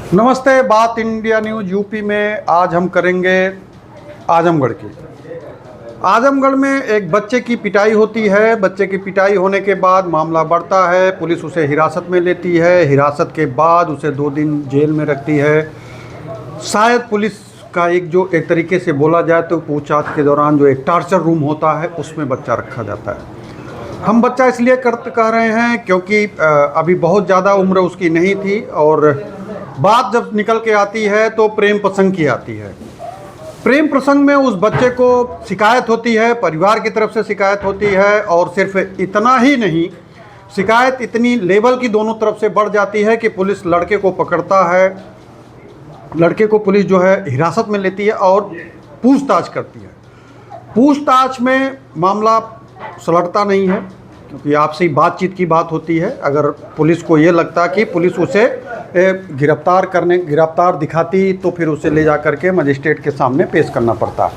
नमस्ते। बात India news UP में आज हम करेंगे आजमगढ़ की। आजमगढ़ में एक बच्चे की पिटाई होती है। बच्चे की पिटाई होने के बाद मामला बढ़ता है, पुलिस उसे हिरासत में लेती है। हिरासत के बाद उसे 2 दिन जेल में रखती है। शायद पुलिस का एक तरीके से बोला जाए तो पूछताछ के दौरान जो एक टॉर्चर रूम होता है उसमें बच्चा रखा जाता है। हम बच्चा इसलिए कह रहे हैं क्योंकि अभी बहुत ज़्यादा उम्र उसकी नहीं थी और बात जब निकल के आती है तो प्रेम प्रसंग की आती है। प्रेम प्रसंग में उस बच्चे को शिकायत होती है, परिवार की तरफ से शिकायत होती है। और सिर्फ इतना ही नहीं, शिकायत इतनी लेवल की दोनों तरफ से बढ़ जाती है कि पुलिस लड़के को पकड़ता है। लड़के को पुलिस जो है हिरासत में लेती है और पूछताछ करती है। पूछताछ में मामला सुलझता नहीं है क्योंकि आपसी बातचीत की बात होती है। अगर पुलिस को ये लगता कि पुलिस उसे गिरफ्तार दिखाती तो फिर उसे ले जा करके मजिस्ट्रेट के सामने पेश करना पड़ता।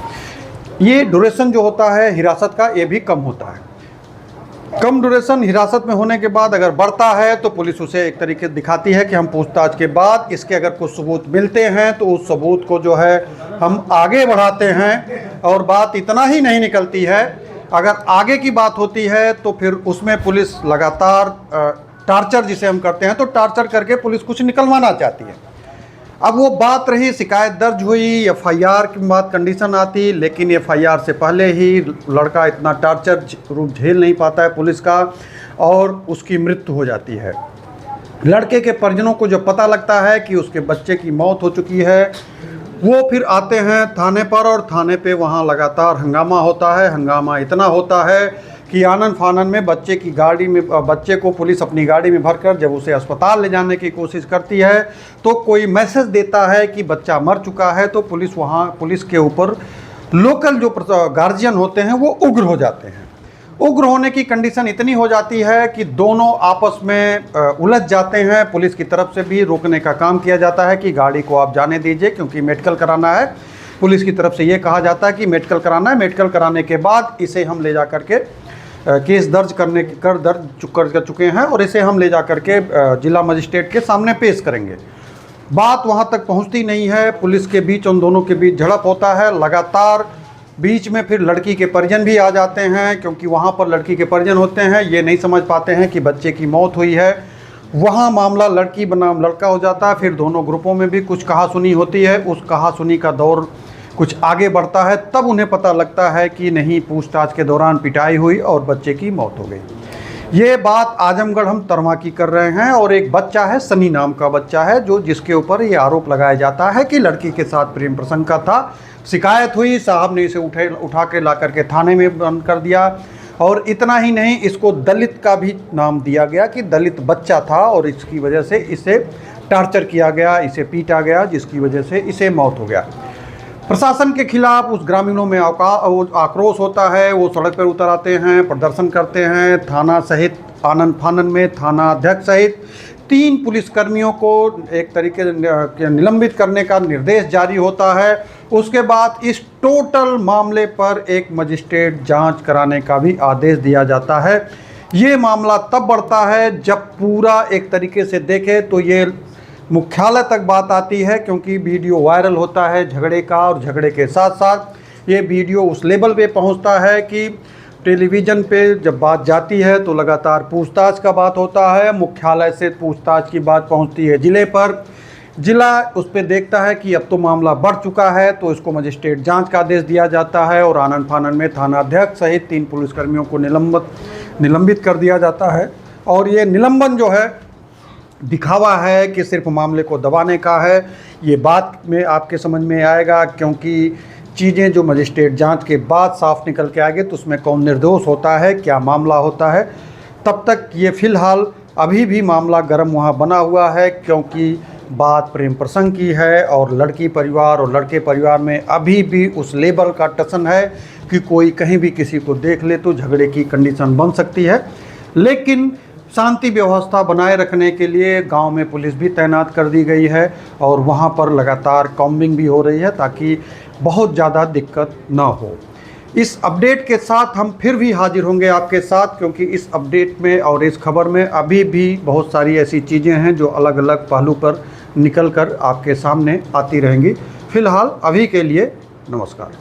ये ड्यूरेशन जो होता है हिरासत का, ये भी कम होता है। कम ड्यूरेशन हिरासत में होने के बाद अगर बढ़ता है तो पुलिस उसे एक तरीके से दिखाती है कि हम पूछताछ के बाद इसके अगर कुछ सबूत मिलते हैं तो उस सबूत को जो है हम आगे बढ़ाते हैं। और बात इतना ही नहीं निकलती है, अगर आगे की बात होती है तो फिर उसमें पुलिस लगातार टार्चर जिसे हम करते हैं तो टार्चर करके पुलिस कुछ निकलवाना चाहती है। अब वो बात रही, शिकायत दर्ज हुई, एफआईआर की बात कंडीशन आती, लेकिन एफआईआर से पहले ही लड़का इतना टार्चर रूप झेल नहीं पाता है पुलिस का और उसकी मृत्यु हो जाती है। लड़के के परिजनों को जो पता लगता है कि उसके बच्चे की मौत हो चुकी है, वो फिर आते हैं थाने पर और थाने पे वहाँ लगातार हंगामा होता है। हंगामा इतना होता है कि आनन फानन में बच्चे को पुलिस अपनी गाड़ी में भरकर जब उसे अस्पताल ले जाने की कोशिश करती है तो कोई मैसेज देता है कि बच्चा मर चुका है। तो पुलिस के ऊपर लोकल जो गार्जियन होते हैं वो उग्र हो जाते हैं। उग्र होने की कंडीशन इतनी हो जाती है कि दोनों आपस में उलझ जाते हैं। पुलिस की तरफ से भी रोकने का काम किया जाता है कि गाड़ी को आप जाने दीजिए क्योंकि मेडिकल कराना है। पुलिस की तरफ से ये कहा जाता है कि मेडिकल कराना है, मेडिकल कराने के बाद इसे हम ले जा करके केस दर्ज कर चुके हैं और इसे हम ले जा करके जिला मजिस्ट्रेट के सामने पेश करेंगे। बात वहाँ तक पहुँचती नहीं है, पुलिस के बीच उन दोनों के बीच झड़प होता है लगातार। बीच में फिर लड़की के परिजन भी आ जाते हैं क्योंकि वहाँ पर लड़की के परिजन होते हैं, ये नहीं समझ पाते हैं कि बच्चे की मौत हुई है। वहाँ मामला लड़की बनाम लड़का हो जाता है। फिर दोनों ग्रुपों में भी कुछ कहासुनी होती है। उस कहासुनी का दौर कुछ आगे बढ़ता है, तब उन्हें पता लगता है कि नहीं, पूछताछ के दौरान पिटाई हुई और बच्चे की मौत हो गई। ये बात आजमगढ़ हम तरमा की कर रहे हैं और एक बच्चा है, सनी नाम का बच्चा है, जिसके ऊपर ये आरोप लगाया जाता है कि लड़की के साथ प्रेम प्रसंग का था। शिकायत हुई, साहब ने इसे उठा के ला करके थाने में बंद कर दिया। और इतना ही नहीं, इसको दलित का भी नाम दिया गया कि दलित बच्चा था और इसकी वजह से इसे टार्चर किया गया, इसे पीटा गया, जिसकी वजह से इसे मौत हो गया। प्रशासन के खिलाफ उस ग्रामीणों में आक्रोश होता है। वो सड़क पर उतर आते हैं, प्रदर्शन करते हैं। थाना सहित आनन फानन में थाना अध्यक्ष सहित 3 पुलिसकर्मियों को एक तरीके से निलंबित करने का निर्देश जारी होता है। उसके बाद इस टोटल मामले पर एक मजिस्ट्रेट जांच कराने का भी आदेश दिया जाता है। ये मामला तब बढ़ता है जब पूरा एक तरीके से देखें तो ये मुख्यालय तक बात आती है क्योंकि वीडियो वायरल होता है झगड़े का, और झगड़े के साथ साथ ये वीडियो उस लेवल पे पहुंचता है कि टेलीविज़न पे जब बात जाती है तो लगातार पूछताछ का बात होता है। मुख्यालय से पूछताछ की बात पहुंचती है जिले पर, जिला उस पर देखता है कि अब तो मामला बढ़ चुका है तो इसको मजिस्ट्रेट जांच का आदेश दिया जाता है और आनन फानन में थाना अध्यक्ष सहित 3 पुलिसकर्मियों को निलंबित कर दिया जाता है। और ये निलंबन जो है दिखावा है कि सिर्फ मामले को दबाने का है। ये बात में आपके समझ में आएगा क्योंकि चीज़ें जो मजिस्ट्रेट जांच के बाद साफ निकल के आएंगे तो उसमें कौन निर्दोष होता है, क्या मामला होता है। तब तक ये फ़िलहाल अभी भी मामला गर्म वहाँ बना हुआ है क्योंकि बात प्रेम प्रसंग की है और लड़की परिवार और लड़के परिवार में अभी भी उस लेवल का टसन है कि कोई कहीं भी किसी को देख ले तो झगड़े की कंडीशन बन सकती है। लेकिन शांति व्यवस्था बनाए रखने के लिए गांव में पुलिस भी तैनात कर दी गई है और वहां पर लगातार कॉम्बिंग भी हो रही है ताकि बहुत ज़्यादा दिक्कत ना हो। इस अपडेट के साथ हम फिर भी हाजिर होंगे आपके साथ, क्योंकि इस अपडेट में और इस खबर में अभी भी बहुत सारी ऐसी चीज़ें हैं जो अलग अलग पहलू पर निकल कर आपके सामने आती रहेंगी। फ़िलहाल अभी के लिए नमस्कार।